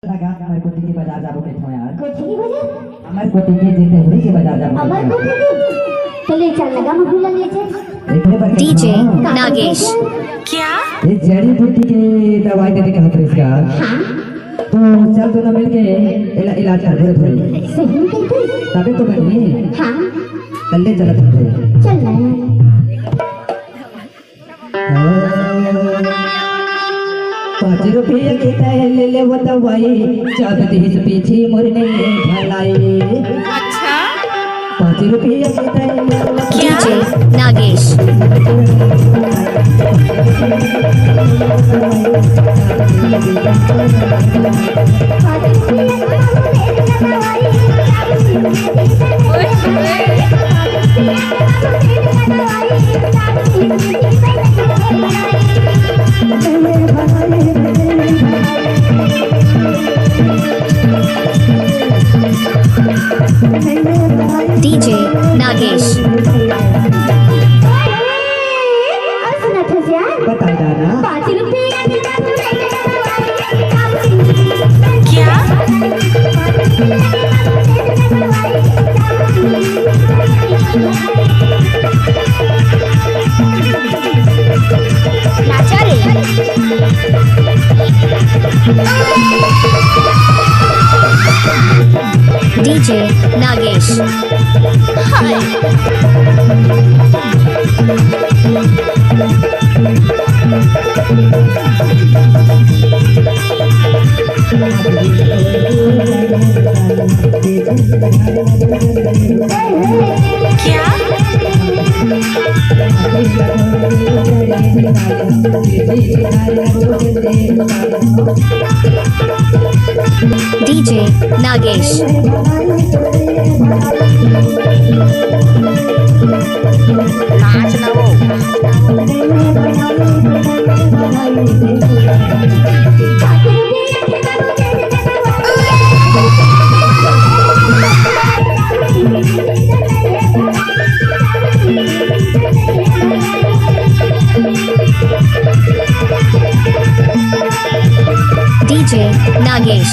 लगा हमारे कोटी के बाजार जाबो के थो यार। कोठी की बाजार? हमारे कोटी के जेते हुड़ी के बाजार जाबो। हमारे कोठी की? चले चल लगा मुझे ले चल। डीजे नागेश। क्या? ये जड़ी बूटी की दवाई देने का हफ्ते इसका। हाँ। तो चल दोनों मिलके इलाज कर दो थोड़ी। सही कहते? तबे तो बनी। हाँ। चलने चलत थे। चल ना। 5 रुपये की ले ले वो दवाई चाँद तीस पीछे मुरने भलाई। अच्छा 5 रुपये की डीजे नागेश। डीजे नागेश। बता दाना 5 रुपये क्या? नाचा रे। डीजे नागेश। क्या? डीजे नागेश। नाच ना वो। डीजे नागेश।